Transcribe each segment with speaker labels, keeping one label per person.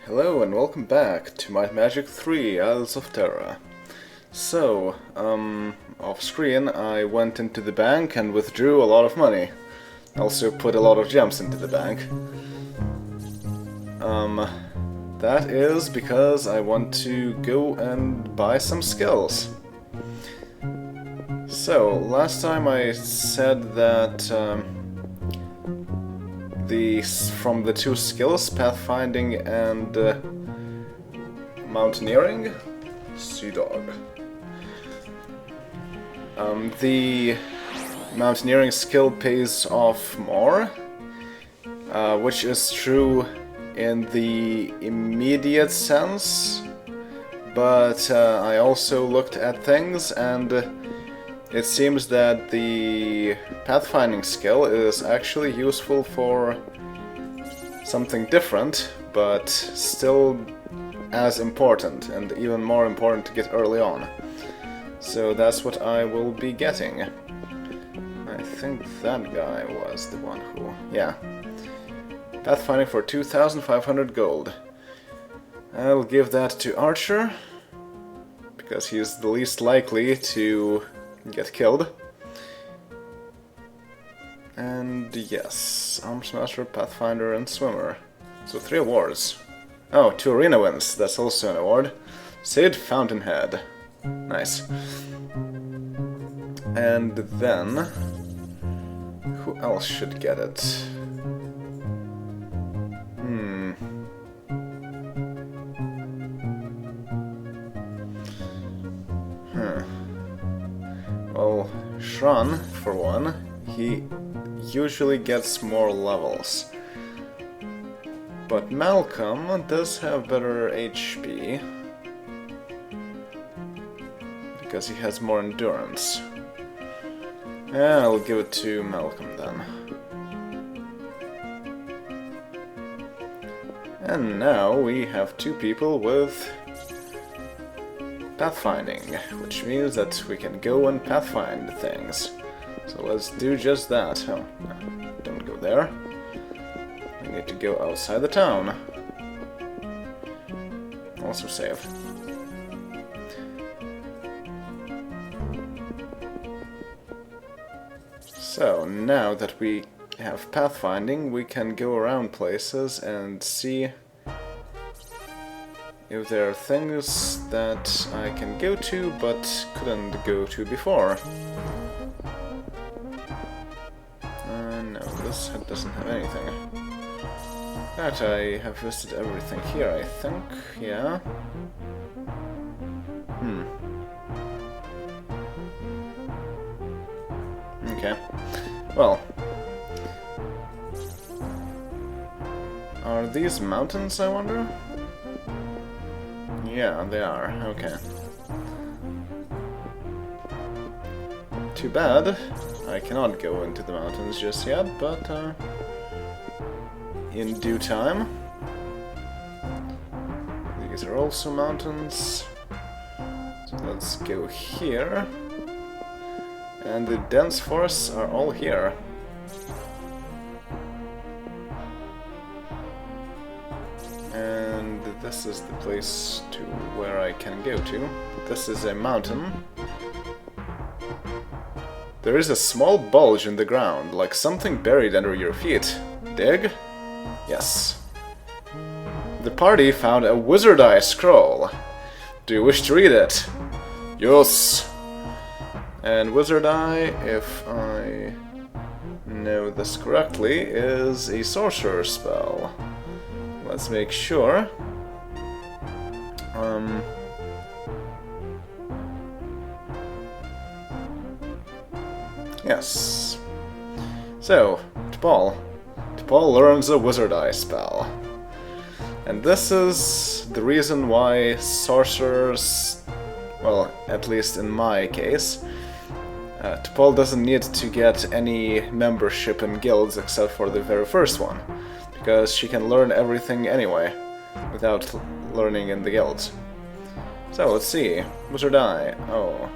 Speaker 1: Hello and welcome back to MM3 Isles of Terra. So, off screen I went into the bank and withdrew a lot of money. Also put a lot of gems into the bank. That is because I want to go and buy some skills. So, last time I said that from the two skills, pathfinding and mountaineering, sea dog. The mountaineering skill pays off more, which is true in the immediate sense, but I also looked at things and it seems that the pathfinding skill is actually useful for something different, but still as important, and even more important to get early on. So that's what I will be getting. I think that guy was the one who... yeah. Pathfinding for 2,500 gold. I'll give that to Archer, because he's the least likely to get killed. And yes, Arms Master, Pathfinder, and Swimmer. So 3 awards. Oh, 2 arena wins, that's also an award. Sid Fountainhead. Nice. And then... who else should get it? Well, Shran, for one, he usually gets more levels. But Malcolm does have better HP, because he has more endurance. Yeah, I'll give it to Malcolm then. And now we have 2 people with pathfinding, which means that we can go and pathfind things. So let's do just that. Oh, no, don't go there. We need to go outside the town. Also save. So now that we have pathfinding, we can go around places and see if there are things that I can go to but couldn't go to before. No, this doesn't have anything. That I have visited everything here, I think. Yeah. Okay. Well. Are these mountains, I wonder? Yeah, they are. Okay. Too bad. I cannot go into the mountains just yet, but in due time. These are also mountains. So let's go here. And the dense forests are all here. And this is the place to where I can go to. This is a mountain. There is a small bulge in the ground, like something buried under your feet. Dig? Yes. The party found a Wizard Eye scroll. Do you wish to read it? Yes. And Wizard Eye, if I know this correctly, is a sorcerer spell. Let's make sure. Yes. So, T'Pol. T'Pol learns a Wizard Eye spell. And this is the reason why sorcerers, well, at least in my case, T'Pol doesn't need to get any membership in guilds except for the very first one, because she can learn everything anyway, without learning in the guilds. So, let's see. Wizard Eye. Oh.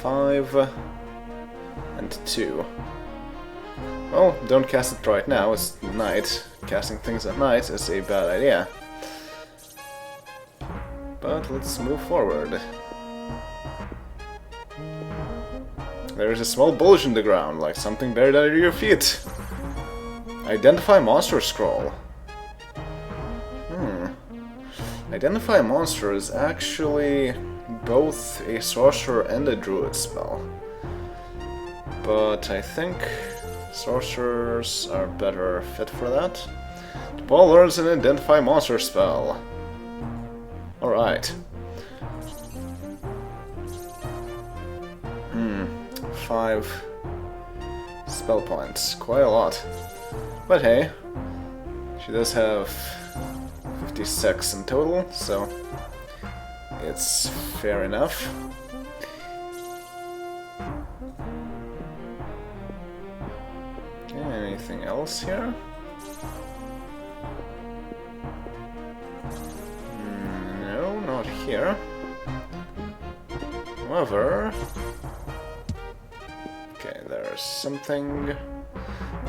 Speaker 1: 5 and 2. Well, don't cast it right now, it's night. Casting things at night is a bad idea. But let's move forward. There is a small bulge in the ground, like something buried under your feet. Identify monster scroll. Identify monster is actually both a sorcerer and a druid spell. But I think sorcerers are better fit for that. The ball learns an identify monster spell. Alright. 5 spell points. Quite a lot. But hey, she does have 56 in total, so it's fair enough. Okay, anything else here? No, not here. However... Okay, there's something...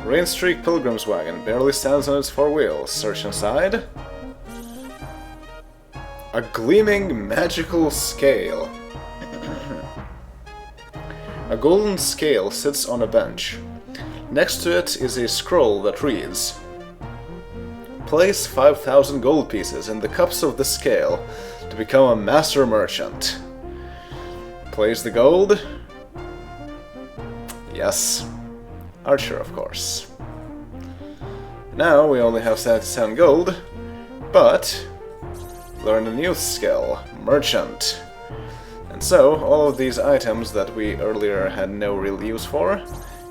Speaker 1: Rainstreak Pilgrim's Wagon barely stands on its 4 wheels. Search inside. A gleaming magical scale. A golden scale sits on a bench. Next to it is a scroll that reads: place 5,000 gold pieces in the cups of the scale to become a master merchant. Place the gold. Yes. Archer, of course. Now we only have 77 gold, but learn a new skill, Merchant. And so, all of these items that we earlier had no real use for,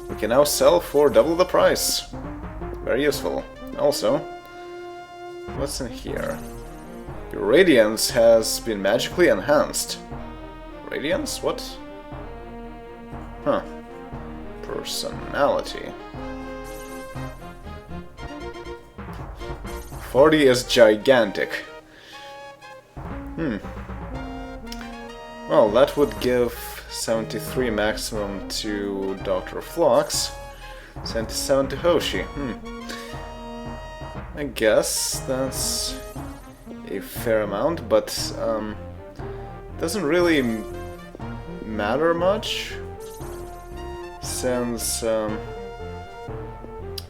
Speaker 1: we can now sell for double the price. Very useful. Also, what's in here? Your radiance has been magically enhanced. Radiance? What? Huh. Personality. 40 is gigantic. Well, that would give 73 maximum to Dr. Phlox, 77 to Hoshi. I guess that's a fair amount, but doesn't really matter much, since all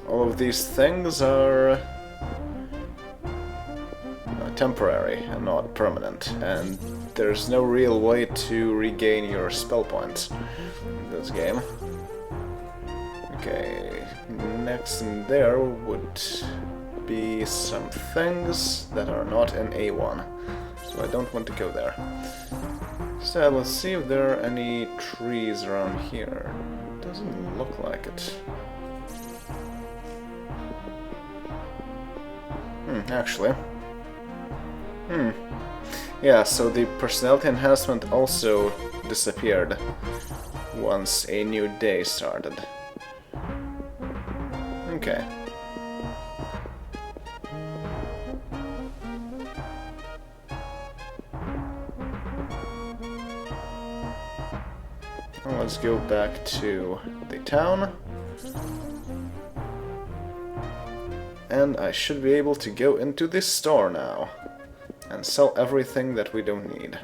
Speaker 1: of these things are temporary and not permanent, and there's no real way to regain your spell points in this game. Okay, next in there would be some things that are not in A1, so I don't want to go there. Instead, let's see if there are any trees around here. Doesn't look like it. Actually. Yeah, so the personality enhancement also disappeared once a new day started. Okay. Well, let's go back to the town. And I should be able to go into this store now and sell everything that we don't need.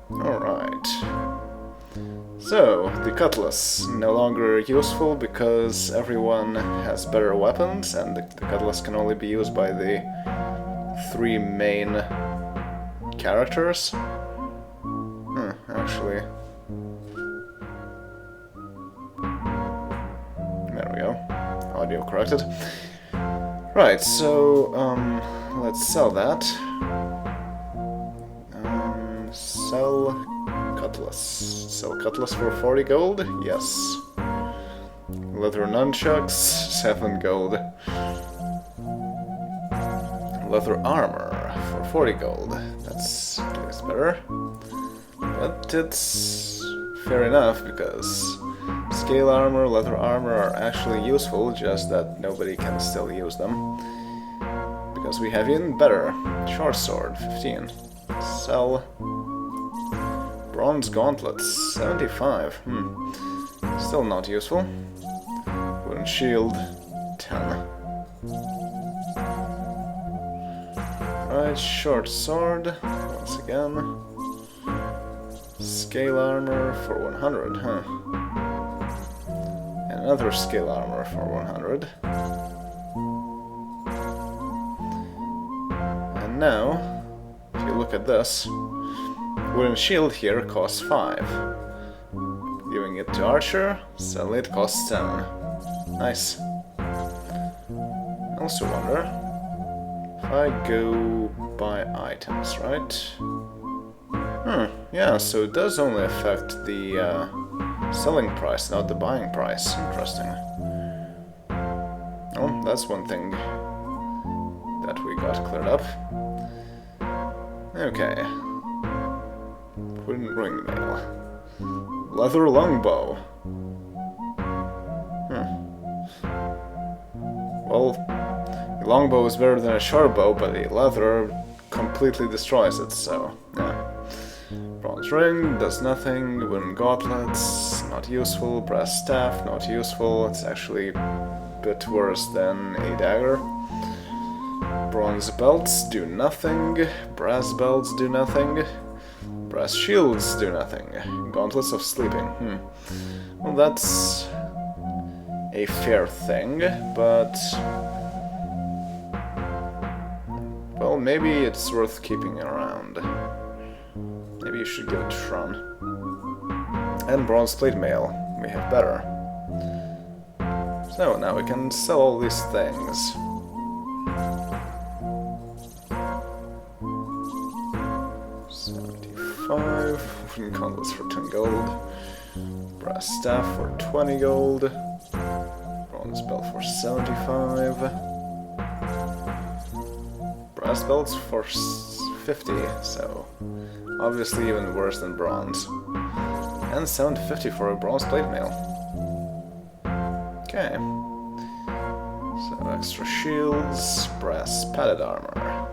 Speaker 1: Alright. So, the cutlass, no longer useful because everyone has better weapons, and the cutlass can only be used by the 3 main characters. Actually... There we go. Audio corrected. Right, so, let's sell that. Sell cutlass. Sell cutlass for 40 gold? Yes. Leather nunchucks, 7 gold. Leather armor for 40 gold. That's better. But it's fair enough, because scale armor, leather armor are actually useful, just that nobody can still use them. Because we have even better. Short sword, 15. Sell. Bronze gauntlets, 75. Still not useful. Wooden shield, 10. Right, short sword, once again. Scale armor for 100, huh? And another scale armor for 100. And now, if you look at this, wooden shield here costs 5. Giving it to archer, suddenly it costs 10. Nice. I also wonder if I go buy items, right? Yeah, so it does only affect the selling price, not the buying price. Interesting. Well, that's one thing that we got cleared up. Okay. Wooden ring mail. Leather longbow. Well, the longbow is better than a short bow, but the leather completely destroys it, so yeah. Bronze ring does nothing. Wooden gauntlets, not useful. Brass staff, not useful. It's actually a bit worse than a dagger. Bronze belts do nothing. Brass belts do nothing. Brass shields do nothing. Gauntlets of sleeping. Well, that's a fair thing, but well, maybe it's worth keeping around. Maybe you should give it a run. And bronze plate mail. We have better. So now we can sell all these things. Wooden gauntlets for 10 gold. Brass staff for 20 gold. Bronze belt for 75. Brass belts for 50, so obviously even worse than bronze. And 750 for a bronze plate mail. Okay. So extra shields, brass padded armor.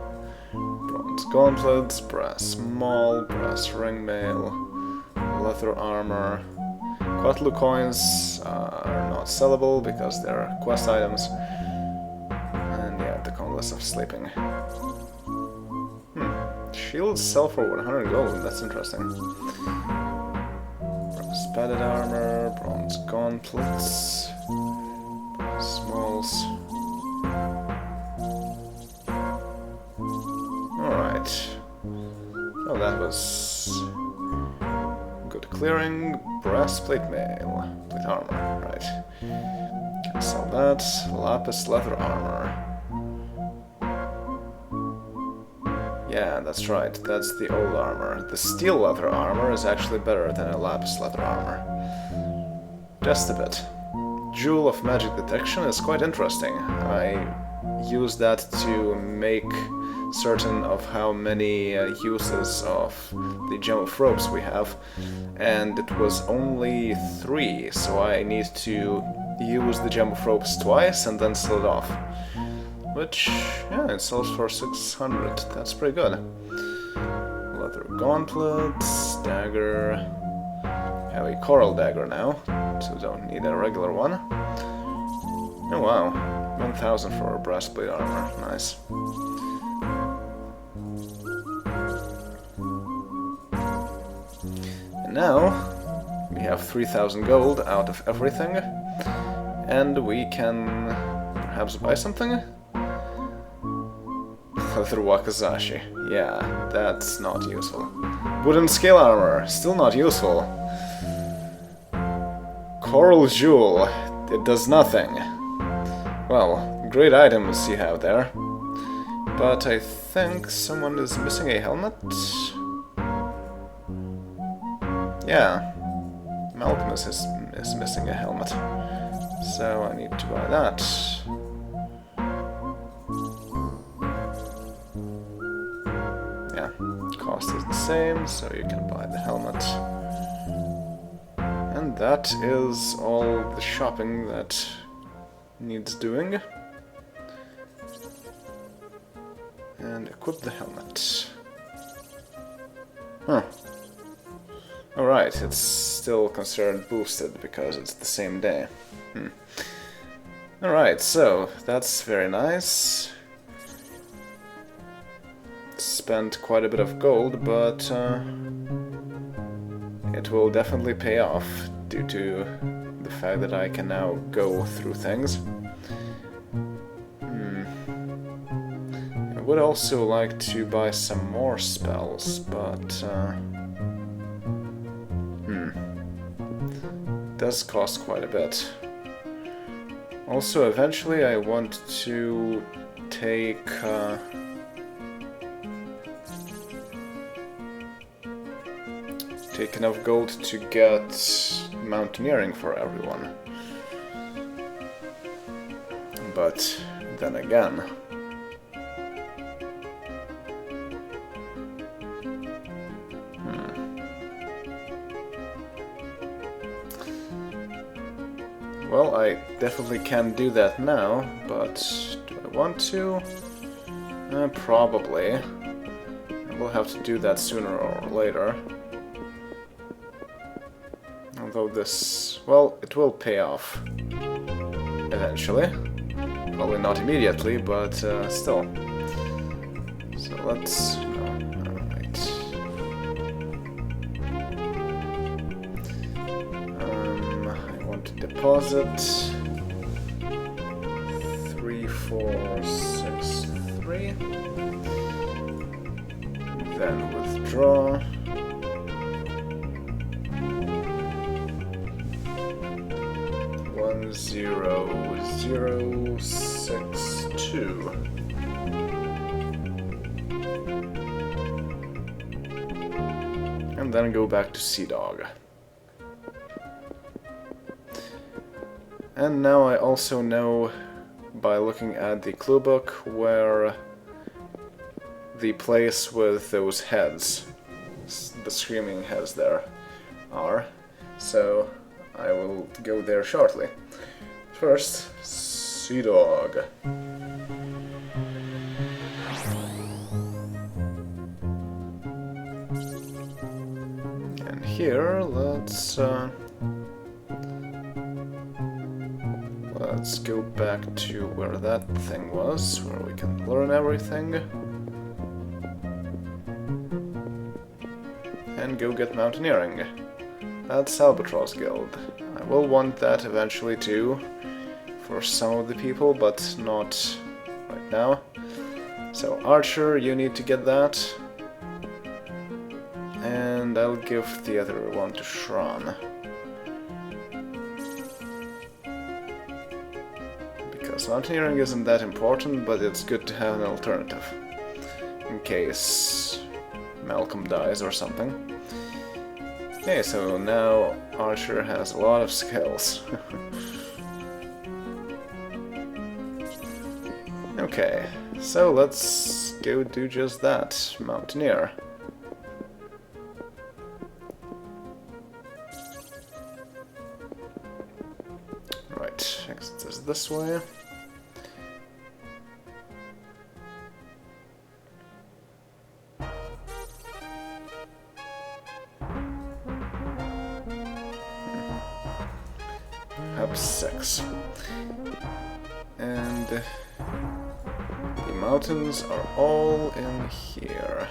Speaker 1: Bronze gauntlets, brass maul, brass ring mail, leather armor. Quatlu coins are not sellable because they're quest items. And yeah, the gauntlets of sleeping. Shields sell for 100 gold, that's interesting. Brass padded armor, bronze gauntlets, brass mauls. Oh, that was good clearing. Brass plate mail. Plate armor, right. Can sell that. Lapis leather armor. Yeah, that's right. That's the old armor. The steel leather armor is actually better than a lapis leather armor. Just a bit. Jewel of magic detection is quite interesting. I use that to make certain of how many uses of the gem of ropes we have, and it was only 3, so I need to use the gem of ropes twice and then sell it off. Which, yeah, it sells for 600, that's pretty good. Leather gauntlets, dagger. I have a coral dagger now, so don't need a regular one. Oh wow, 1000 for a brass plate armor, nice. Now, we have 3000 gold out of everything, and we can perhaps buy something? Leather wakizashi. Yeah, that's not useful. Wooden scale armor, still not useful. Coral jewel, it does nothing. Well, great items you have there. But I think someone is missing a helmet? Yeah, Malcolmus is missing a helmet, so I need to buy that. Yeah, cost is the same, so you can buy the helmet. And that is all the shopping that needs doing. And equip the helmet. Huh. Alright, it's still considered boosted because it's the same day. Alright, so that's very nice. Spent quite a bit of gold, but it will definitely pay off due to the fact that I can now go through things. I would also like to buy some more spells, but does cost quite a bit. Also, eventually I want to take enough gold to get Mountaineering for everyone. But then again, well, I definitely can do that now, but do I want to? Probably. We'll have to do that sooner or later. Although this, well, it will pay off eventually. Probably not immediately, but still. So let's... alright. I want to deposit 3463. Then withdraw. 10062. And then go back to Sea Dog. And now I also know, by looking at the clue book, where the place with those heads, the screaming heads there, are. So I will go there shortly. First, Sea Dog. And here, let's go back to where that thing was, where we can learn everything. And go get Mountaineering. That's Albatross Guild. I will want that eventually too, for some of the people, but not right now. So Archer, you need to get that. And I'll give the other one to Shran. Because Mountaineering isn't that important, but it's good to have an alternative. In case Malcolm dies or something. Okay, so now Archer has a lot of skills. Okay, so let's go do just that, Mountaineer. Right, exit is this way. Perhaps 6. And the mountains are all in here.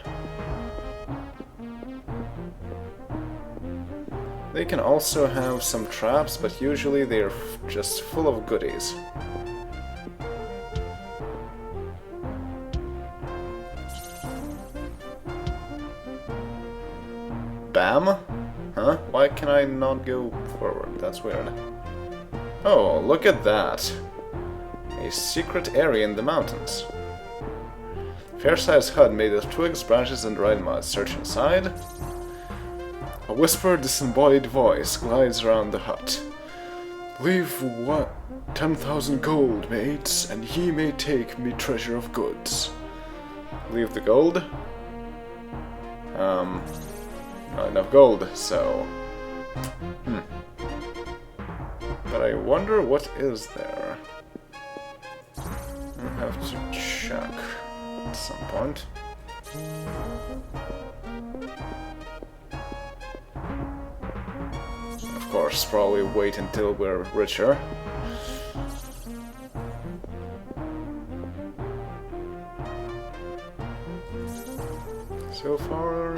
Speaker 1: They can also have some traps, but usually they're just full of goodies. Bam? Huh? Why can I not go forward? That's weird. Oh, look at that. A secret area in the mountains. Fair-sized hut made of twigs, branches, and dried mud. Search inside. A whispered, disembodied voice glides around the hut. Leave what? 10,000 gold, mates, and ye may take me treasure of goods. Leave the gold? Not enough gold, so... But I wonder what is there. I'll have to check at some point. just probably wait until we're richer. So far,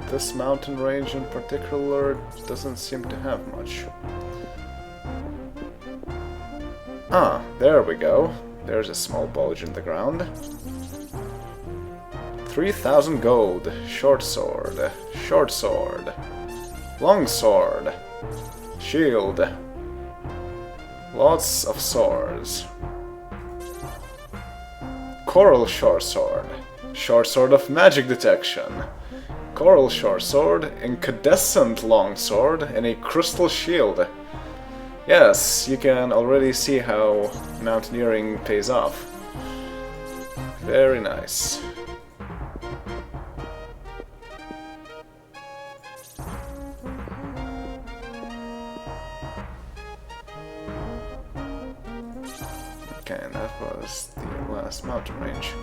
Speaker 1: this mountain range in particular doesn't seem to have much. Ah, there we go. There's a small bulge in the ground. 3,000 gold. Short sword. Short sword. Long sword. Shield. Lots of swords. Coral short sword. Short sword of magic detection. Coral short sword. Incandescent long sword. And a crystal shield. Yes, you can already see how mountaineering pays off. Very nice. Okay, and that was the last mountain range.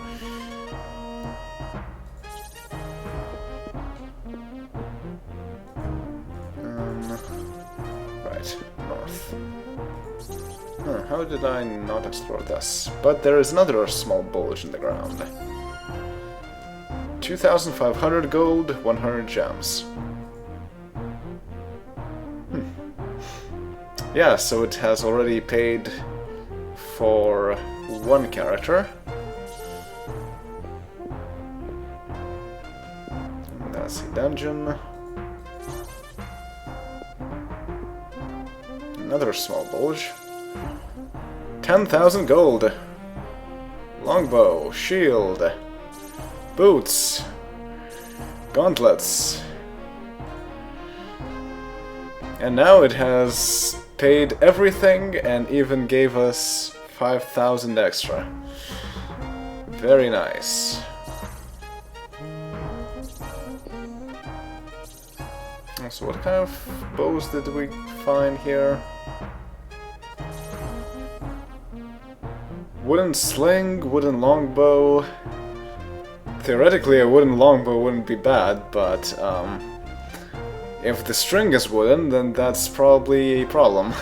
Speaker 1: Right, north. How did I not explore this? But there is another small bulge in the ground. 2,500 gold, 100 gems. Yeah, so it has already paid for one character. And that's the dungeon. Another small bulge. 10,000 gold. Longbow, shield, boots, gauntlets. And now it has paid everything and even gave us 5,000 extra. Very nice. So what kind of bows did we find here? Wooden sling, wooden longbow. Theoretically a wooden longbow wouldn't be bad, but if the string is wooden, then that's probably a problem.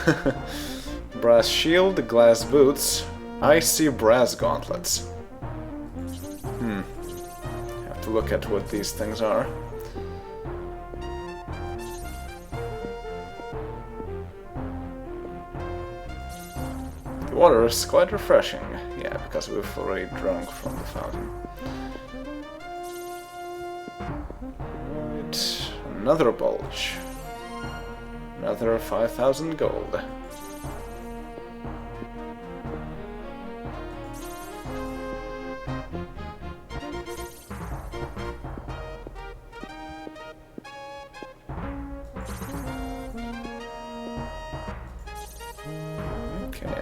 Speaker 1: Brass shield, glass boots, icy brass gauntlets. Have to look at what these things are. The water is quite refreshing. Yeah, because we've already drunk from the fountain. Right, another bulge. Another 5,000 gold.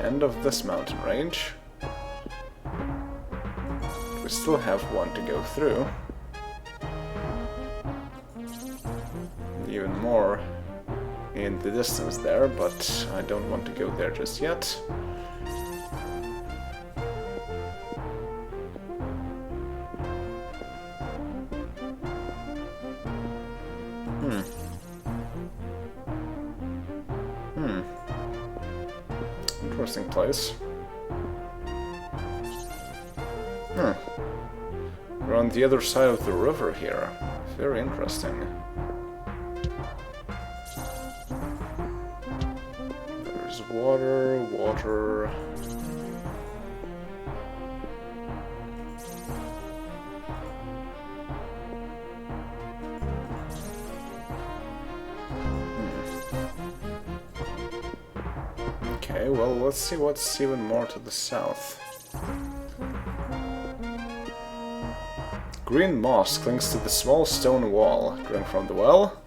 Speaker 1: End of this mountain range. We still have one to go through. Even more in the distance there, but I don't want to go there just yet. Interesting place. We're on the other side of the river here. Very interesting. There's water, water. Okay, well, let's see what's even more to the south. Green moss clings to the small stone wall. Drink from the well.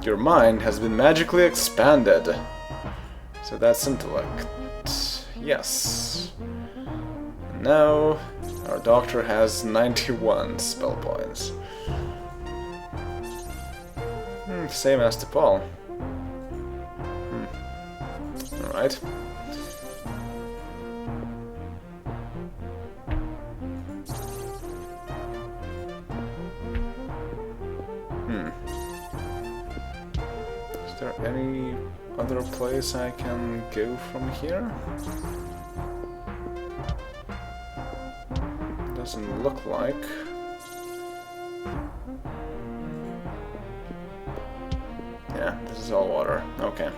Speaker 1: Your mind has been magically expanded. So that's intellect. Yes. Now, our doctor has 91 spell points. Same as to Paul. Alright. Is there any other place I can go from here? Doesn't look like. Yeah, this is all water. Okay.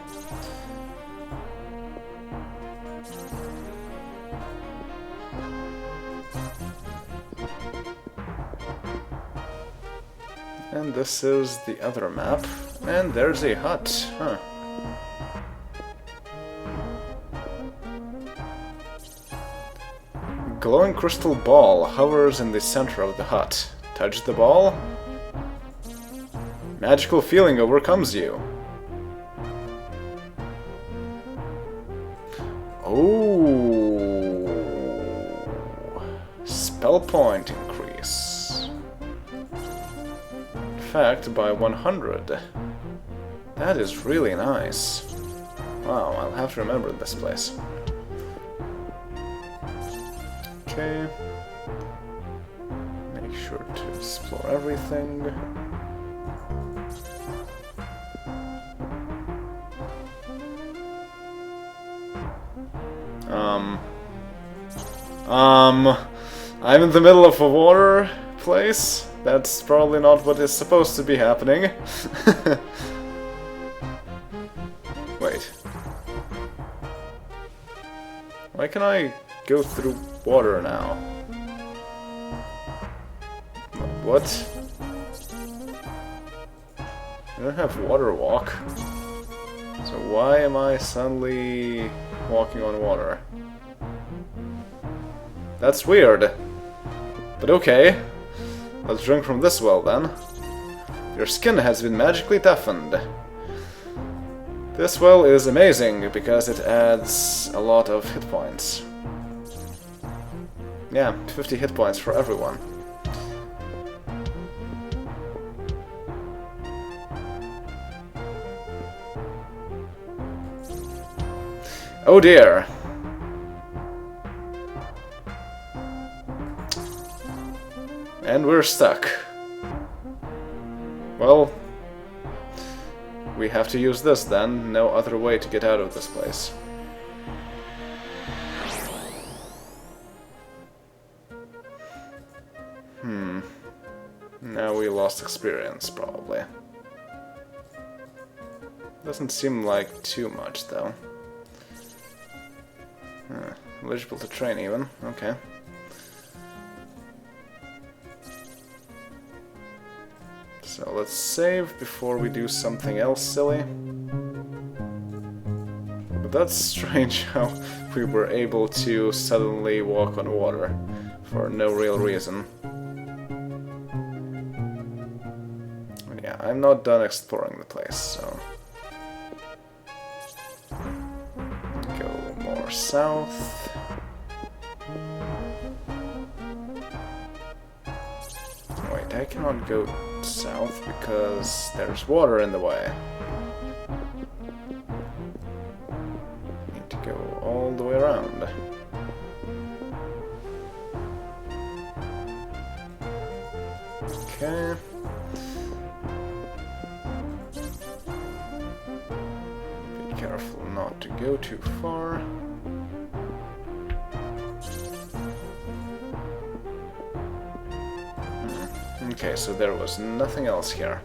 Speaker 1: And this is the other map. And there's a hut. Huh. Glowing crystal ball hovers in the center of the hut. Touch the ball. Magical feeling overcomes you. Oh. Spell point increase. In fact, by 100. That is really nice. Wow, I'll have to remember this place. Okay. Make sure to explore everything. I'm in the middle of a water place. That's probably not what is supposed to be happening. Wait. Why can I go through water now? What? I don't have water walk. So why am I suddenly walking on water? That's weird. But okay. Let's drink from this well then. Your skin has been magically toughened. This well is amazing because it adds a lot of hit points. Yeah, 50 hit points for everyone. Oh dear. And we're stuck. Well, we have to use this then. No other way to get out of this place. Now we lost experience, probably. Doesn't seem like too much, though. Eligible to train, even. Okay. So let's save before we do something else silly. But that's strange how we were able to suddenly walk on water for no real reason. And yeah, I'm not done exploring the place, so... Go more south. Wait, I cannot go south because there's water in the way. Need to go all the way around. Okay. Be careful not to go too far. Okay, so there was nothing else here.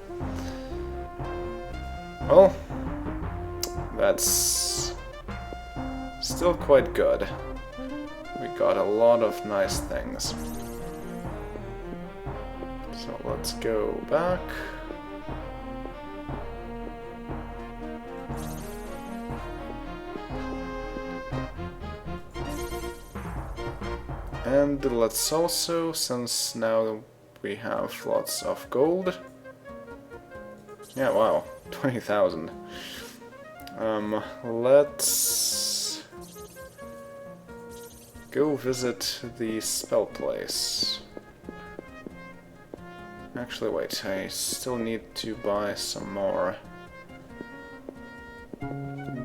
Speaker 1: Well, that's still quite good. We got a lot of nice things. So let's go back. And let's also, since now we have lots of gold. Yeah, wow, 20,000. Let's go visit the spell place. Actually, wait, I still need to buy some more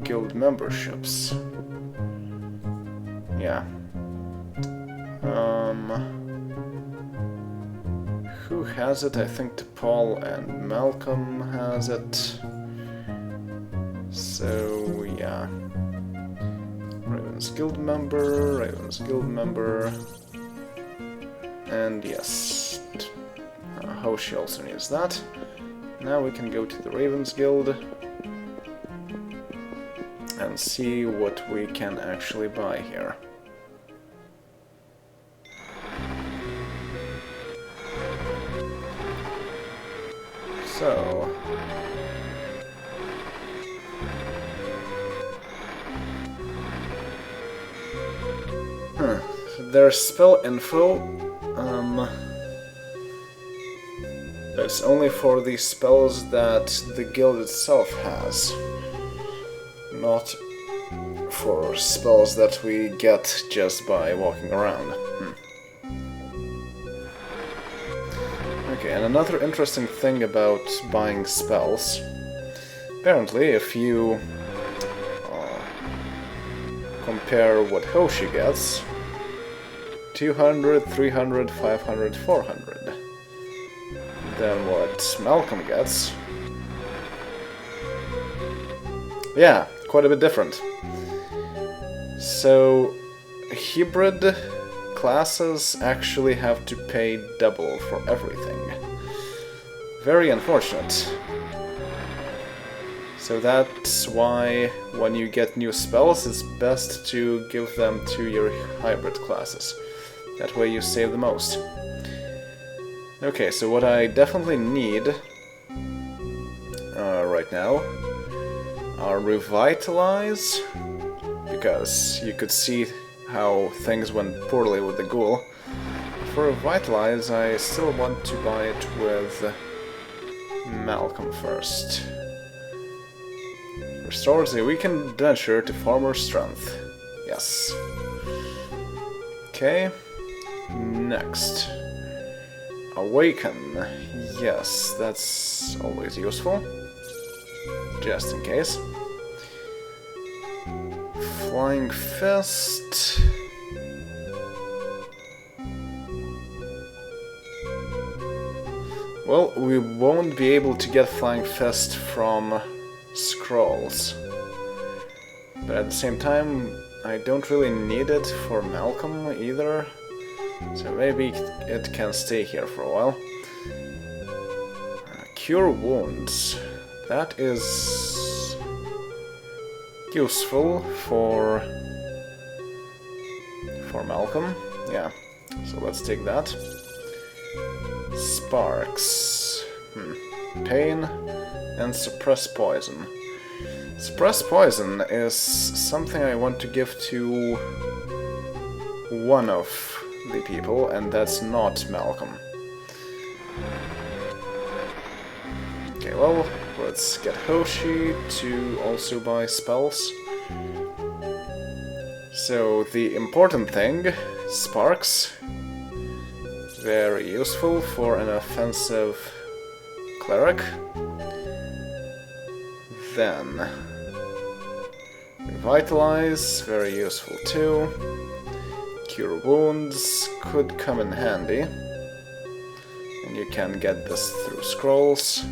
Speaker 1: guild memberships. Yeah. Who has it? I think Paul and Malcolm has it. So, yeah. Raven's Guild member, Raven's Guild member. And yes, Hoshi also needs that. Now we can go to the Raven's Guild and see what we can actually buy here. So... There's spell info. That's only for the spells that the guild itself has. Not for spells that we get just by walking around. Okay, and another interesting thing about buying spells. Apparently, if you compare what Hoshi gets, 200, 300, 500, 400. Then what Malcolm gets. Yeah, quite a bit different. So, hybrid classes actually have to pay double for everything. Very unfortunate. So that's why when you get new spells, it's best to give them to your hybrid classes. That way you save the most. Okay, so what I definitely need right now are Revitalize, because you could see how things went poorly with the Ghoul. For Revitalize, I still want to buy it with Malcolm first. Restores a weakened adventure to farmer strength. Yes. Okay. Next. Awaken. Yes, that's always useful. Just in case. Flying Fist. Well, we won't be able to get Flying Fist from scrolls. But at the same time, I don't really need it for Malcolm either. So maybe it can stay here for a while. Cure Wounds. That is useful for Malcolm. Yeah, so let's take that. Sparks. Pain and Suppress Poison. Suppress Poison is something I want to give to one of the people, and that's not Malcolm. Okay, well, let's get Hoshi to also buy spells. So, the important thing, Sparks. Very useful for an offensive cleric. Then, Revitalize, very useful too. Cure Wounds could come in handy. And you can get this through scrolls.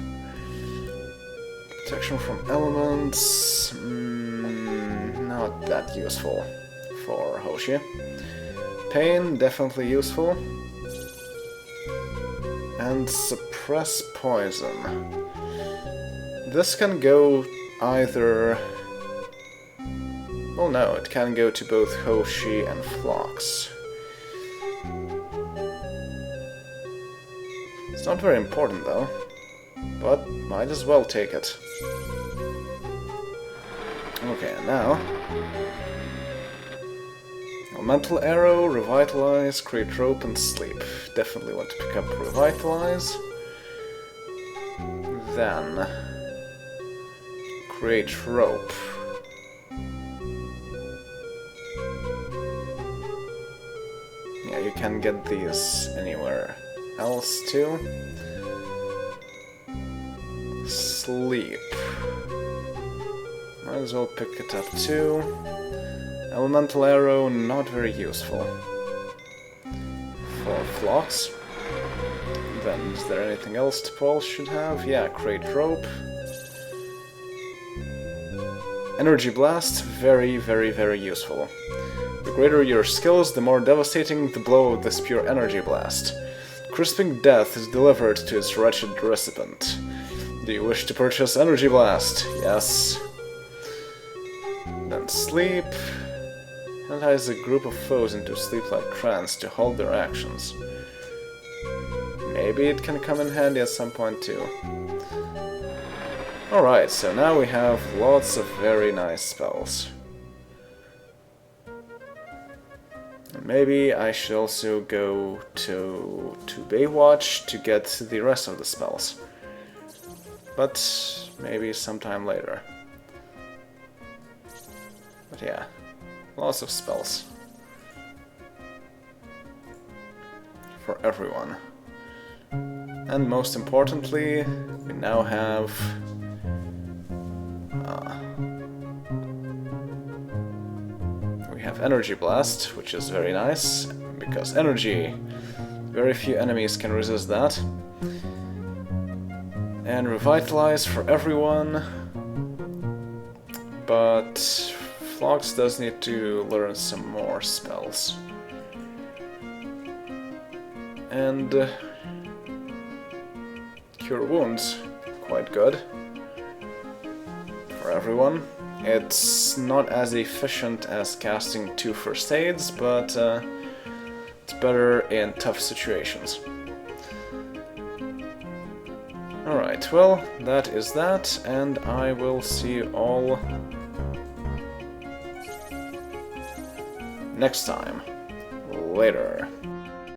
Speaker 1: Protection from elements, not that useful for Hoshi. Pain, definitely useful. And Suppress Poison. This can go either... Well, no, it can go to both Hoshi and Phlox. It's not very important, though. But might as well take it. Okay, and now... Elemental Arrow, Revitalize, Create Rope, and Sleep. Definitely want to pick up Revitalize. Then... Create Rope. Yeah, you can get these anywhere else too. Sleep. Might as well pick it up too. Elemental Arrow, not very useful. For Phlox. Then, is there anything else Paul should have? Yeah, Create Rope. Energy Blast, very, very, very useful. The greater your skills, the more devastating the blow of this pure Energy Blast. Crisping death is delivered to its wretched recipient. Do you wish to purchase Energy Blast? Yes. Then sleep. Hypnotize a group of foes into sleep-like trance to hold their actions. Maybe it can come in handy at some point too. Alright, so now we have lots of very nice spells. And maybe I should also go to Baywatch to get the rest of the spells. But maybe sometime later. But yeah, lots of spells. For everyone. And most importantly, we now have... we have Energy Blast, which is very nice, because energy, very few enemies can resist that. And Revitalize for everyone, but Phlox does need to learn some more spells. And Cure Wounds, quite good for everyone. It's not as efficient as casting 2 first aids, but it's better in tough situations. Alright, well, that is that, and I will see you all next time. Later.